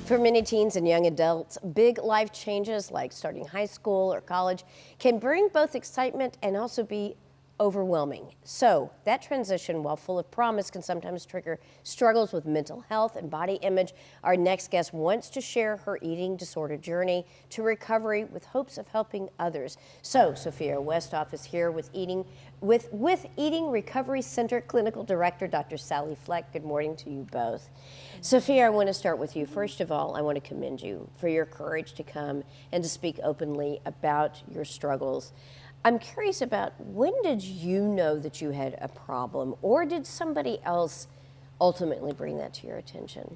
For many teens and young adults, big life changes like starting high school or college can bring both excitement and also be overwhelming. So that transition, while full of promise, can sometimes trigger struggles with mental health and body image. Our next guest wants to share her eating disorder journey to recovery with hopes of helping others. So Sophia Westhoff is here with Eating Recovery Center Clinical Director, Dr. Sally Fleck. Good morning to you both. Sophia, I want to start with you. First of all, I want to commend you for your courage to come and to speak openly about your struggles. I'm curious about, when did you know that you had a problem, or did somebody else ultimately bring that to your attention?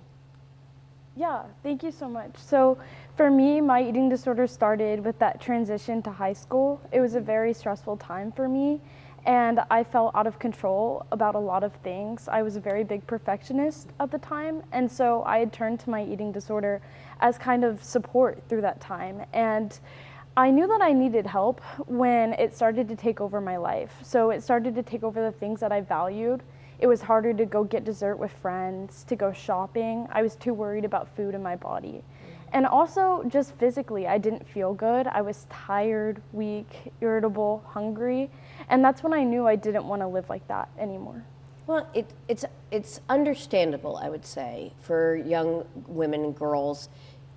Yeah, thank you so much. So for me, my eating disorder started with that transition to high school. It was a very stressful time for me, and I felt out of control about a lot of things. I was a very big perfectionist at the time, and so I had turned to my eating disorder as kind of support through that time. And I knew that I needed help when it started to take over my life. So it started to take over the things that I valued. It was harder to go get dessert with friends, to go shopping. I was too worried about food in my body. And also just physically, I didn't feel good. I was tired, weak, irritable, hungry. And that's when I knew I didn't want to live like that anymore. Well, it's understandable, I would say, for young women and girls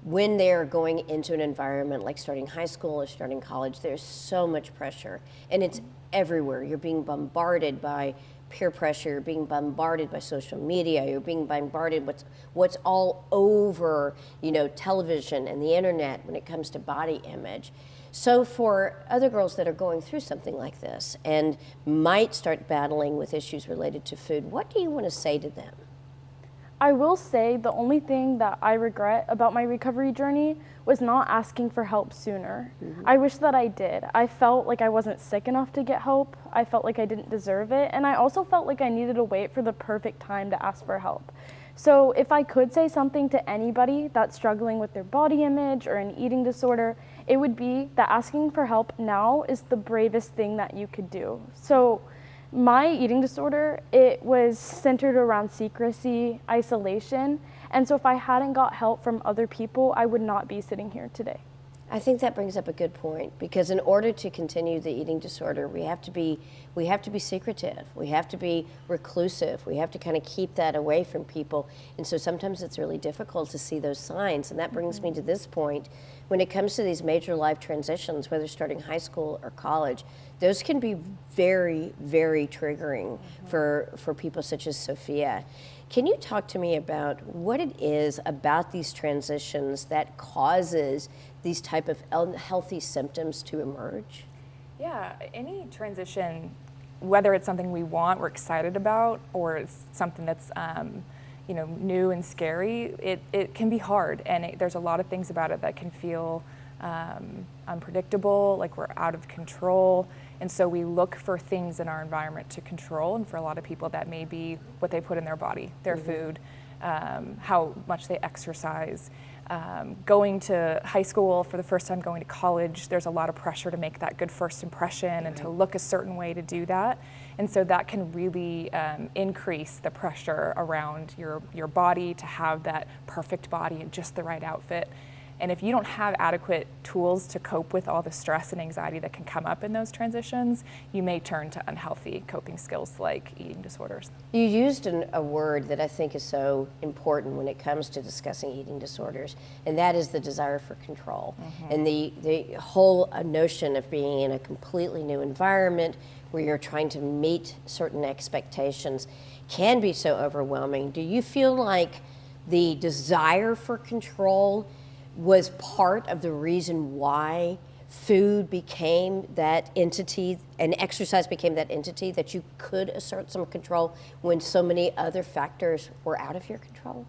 when they're going into an environment like starting high school or starting college. There's so much pressure, and it's everywhere. You're being bombarded by peer pressure, you're being bombarded by social media, you're being bombarded with what's all over, television and the internet when it comes to body image. So for other girls that are going through something like this and might start battling with issues related to food, what do you want to say to them? I will say the only thing that I regret about my recovery journey was not asking for help sooner. I wish that I did. I felt like I wasn't sick enough to get help. I felt like I didn't deserve it. And I also felt like I needed to wait for the perfect time to ask for help. So if I could say something to anybody that's struggling with their body image or an eating disorder, it would be that asking for help now is the bravest thing that you could do. So my eating disorder, it was centered around secrecy, isolation, and so if I hadn't got help from other people, I would not be sitting here today. I think that brings up a good point, because in order to continue the eating disorder, we have to be secretive, we have to be reclusive, we have to kind of keep that away from people, and so sometimes it's really difficult to see those signs. And that brings me to this point. When it comes to these major life transitions, whether starting high school or college, those can be very, very triggering for people such as Sophia. Can you talk to me about what it is about these transitions that causes these type of unhealthy symptoms to emerge? Yeah, any transition, whether it's something we want, we're excited about, or it's something that's new and scary, it can be hard, and there's a lot of things about it that can feel unpredictable, like we're out of control. And so we look for things in our environment to control, and for a lot of people that may be what they put in their body, their food, how much they exercise. Going to high school, for the first time going to college, there's a lot of pressure to make that good first impression and to look a certain way to do that. And so that can really increase the pressure around your body to have that perfect body and just the right outfit. And if you don't have adequate tools to cope with all the stress and anxiety that can come up in those transitions, you may turn to unhealthy coping skills like eating disorders. You used a word that I think is so important when it comes to discussing eating disorders, and that is the desire for control. And the whole notion of being in a completely new environment where you're trying to meet certain expectations can be so overwhelming. Do you feel like the desire for control was part of the reason why food became that entity and exercise became that entity, that you could assert some control when so many other factors were out of your control?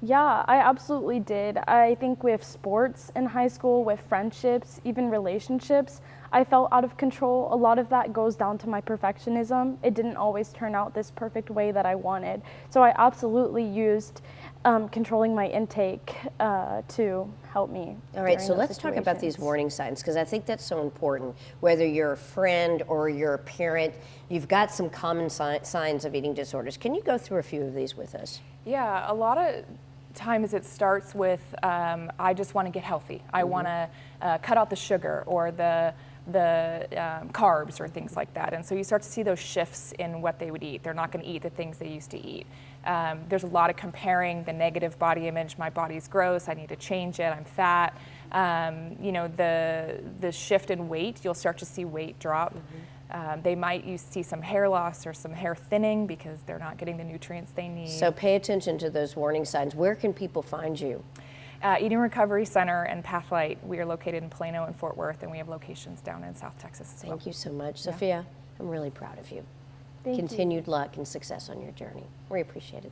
Yeah, I absolutely did. I think with sports in high school, with friendships, even relationships, I felt out of control. A lot of that goes down to my perfectionism. It didn't always turn out this perfect way that I wanted. So I absolutely used controlling my intake to help me. All right, so let's talk about these warning signs, because I think that's so important. Whether you're a friend or you're a parent, you've got some common signs of eating disorders. Can you go through a few of these with us? Yeah, a lot of times it starts with, I just want to get healthy. I want to cut out the sugar or the carbs or things like that. And so you start to see those shifts in what they would eat. They're not going to eat the things they used to eat. There's a lot of comparing the negative body image. My body's gross. I need to change it. I'm fat. You know, the shift in weight, you'll start to see weight drop. They might see some hair loss or some hair thinning because they're not getting the nutrients they need. So pay attention to those warning signs. Where can people find you? Eating Recovery Center and Pathlight. We are located in Plano and Fort Worth, and we have locations down in South Texas as well. Thank you so much. Sophia, I'm really proud of you. Thank you. Continued luck and success on your journey. We appreciate it.